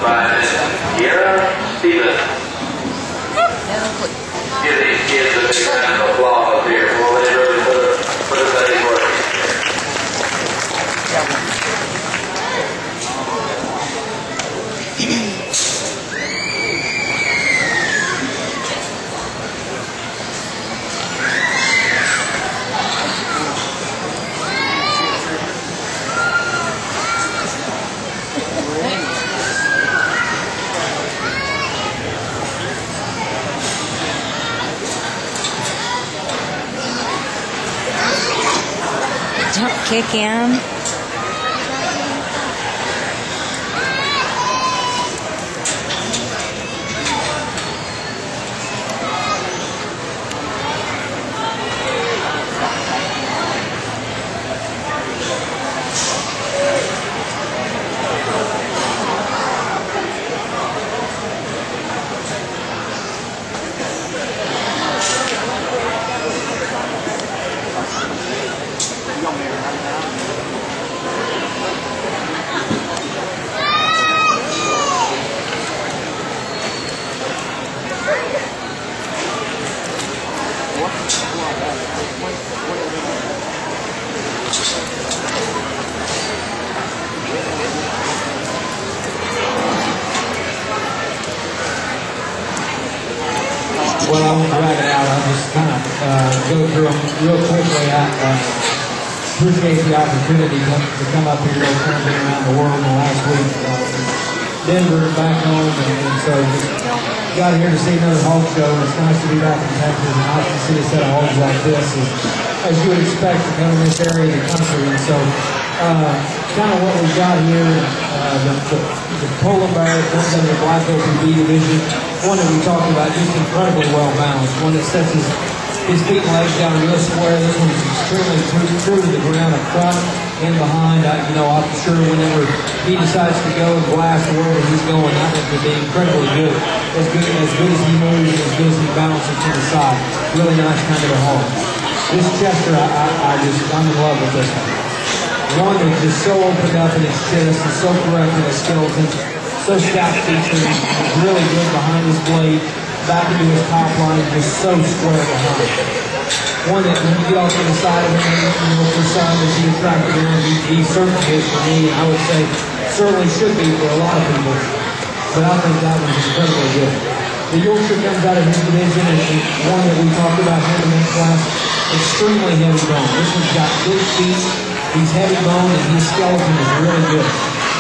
by Miss Kiera Stevens. Give these kids a big round of applause up here for they really put a day's work. Jump kick in. Well, I won't drag it out. I'll just kind of go through them real quickly. I appreciate the opportunity to come up here. I've kind of been around the world in the last week. Denver, back home, and so just got here to see another hog show. And it's nice to be back in Texas and nice to see a set of hogs like this, as you would expect to come in this area of the country. And so, kind of what we've got here, the Polar Bear, comes under the Black OPB division. One that we talked about, just incredibly well balanced. One that sets his feet and legs down real square. This one's extremely true to the ground, up front and behind. I'm sure whenever he decides to go and blast wherever he's going, that one could be incredibly good. As good as he moves, as good as he bounces to the side. Really nice kind of a hog. This Chester, I'm in love with this one. One that's just so opened up in his chest and so correct in his skeleton. So stout features, really good behind his blade, back into his top line, just so square behind. One that when you get off to the side of him, for some, is he attracted him, he certainly is for me, and I would say certainly should be for a lot of people. But I think that one's incredibly good. The Yorkshire comes out of his division, and one that we talked about here in the next class, extremely heavy bone. This one's got good feet, he's heavy bone, and his skeleton is really good.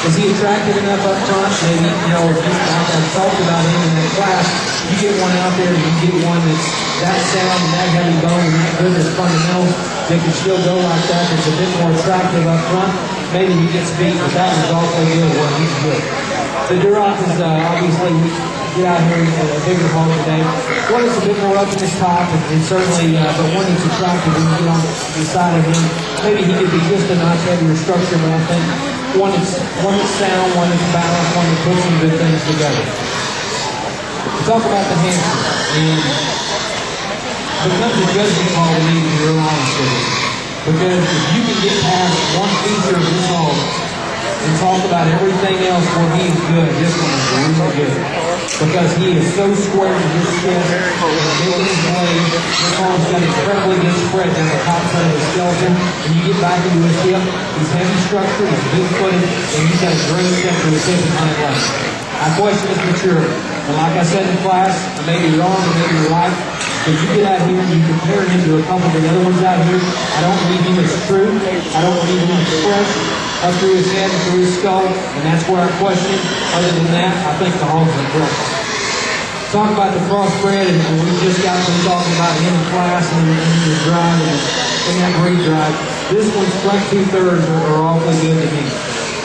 Is he attractive enough up front? Maybe, if I've talked about him in that class, you get one out there and you get one that's that sound and that heavy bone and that good as fundamentals that can still go like that, that's a bit more attractive up front. Maybe he gets beat, but that one's also good when he's good. The Duroc is obviously, we get out here at a bigger hog today. One is a bit more up in his top, and certainly, but one that's attractive when you get on the side of him. Maybe he could be just a notch heavier structure, but I think one that's sound, one that's balanced, one that puts some good things together. We talk about the hamster, and it becomes a judgment call to me to be real honest with you. Because if you can get past one feature of this hog and talk about everything else where he is good, this one is really good. Because he is so square in his chest, in his blade, this hog's got incredibly good spread down the top side of his skeleton. When you get back into his hip, he's heavy structure, he's big-footed, and he's got a great step to his hip and hind legs. I question his maturity. And like I said in class, I may be wrong, I may be right, but you get out here and you compare him to a couple of the other ones out here, I don't believe him as true, I don't believe him as fresh, up through his head and through his skull, and that's where I question him. Other than that, I think the hogs are great. Talk about the crossbred, and we just got to talking about him in class and in the drive and that breed drive. This one's front 2/3 are awfully good to me.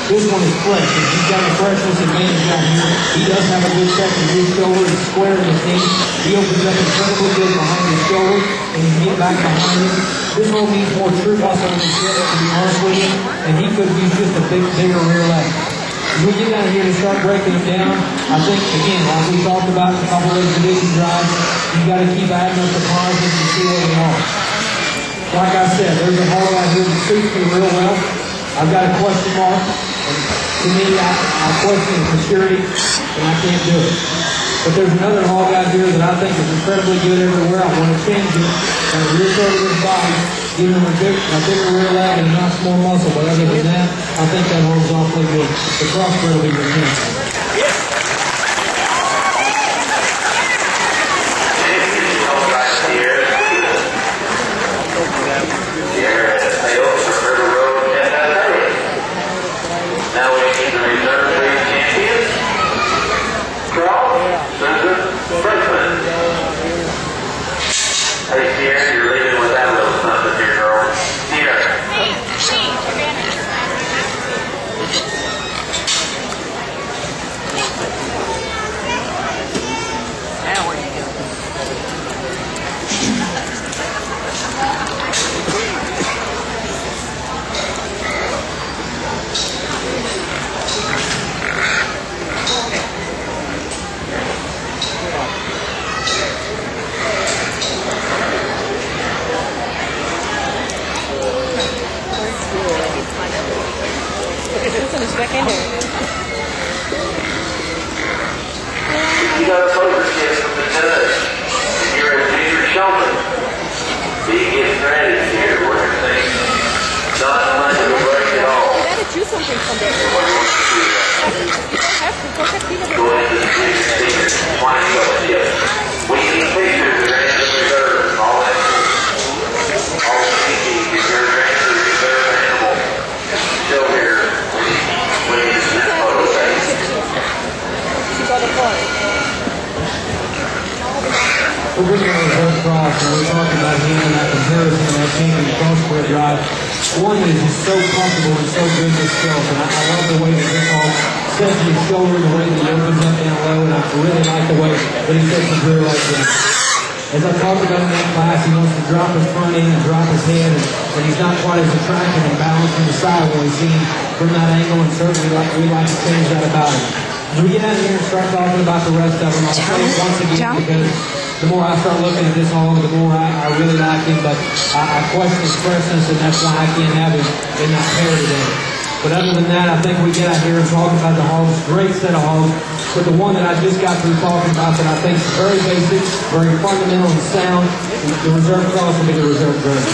This one is fresh, and he's got a freshness advantage out here. He does have a good section of his shoulder. He's square in his knee. He opens up incredibly good behind his shoulder, and he can get back behind him. This one needs more true muscle in his hip, to be honest with you, and he could use just a bigger rear leg. As we get down here and start breaking them down, I think, again, like we talked about in a couple of those division drives, you've got to keep adding up the positives and see where they are. Like I said, there's a hog out here that suits me real well. I've got a question mark. And To me, I question the security, and I can't do it. But there's another hog out here that I think is incredibly good everywhere. I want to change it. And the rear third of his body, give him a bigger rear leg and not more muscle. But other than that, I think that holds awfully good. The crossbred will be your chance. Now we need the reserve breed champion, Charles Susan Brinkman. Hey, Sierra, you're leaving with that little something here, girl. Sierra. Now where you go? Back in there. You got a focus gift from the judge. You're a junior showman. Be getting ready here where everything's not much of a break at all. You gotta do something someday. And what do you want to do? You don't have to. Go ahead, Peter. Go into the junior senior 20 fellowship. We need pictures of random reserve. All that. All the PG, your random reserve animal. Show here. We need to snap photos. She's on the phone. We're bringing on Reserve Cross, and we're talking about him and that comparison of that champion crossbred ride. One is just so comfortable and so good in himself, and I love the way that this all sets his shoulder, the way that he opens up down low, and I really like the way that he sets his rear leg down. As I talked about in that class, he wants to drop his front end and drop his head, and he's not quite as attractive and balanced in the side when we see him from that angle, and certainly we like to change that about him. As we get out here and start talking about the rest of them, I'll say it once again because the more I start looking at this hog, the more I really like him, but I question his freshness, and that's why I can't have him in that pair today. But other than that, I think we get out here and talk about the hogs, great set of hogs, but the one that I just got through talking about that I think is very basic, very fundamental and sound, the Reserve Cross will be the Reserve Grade.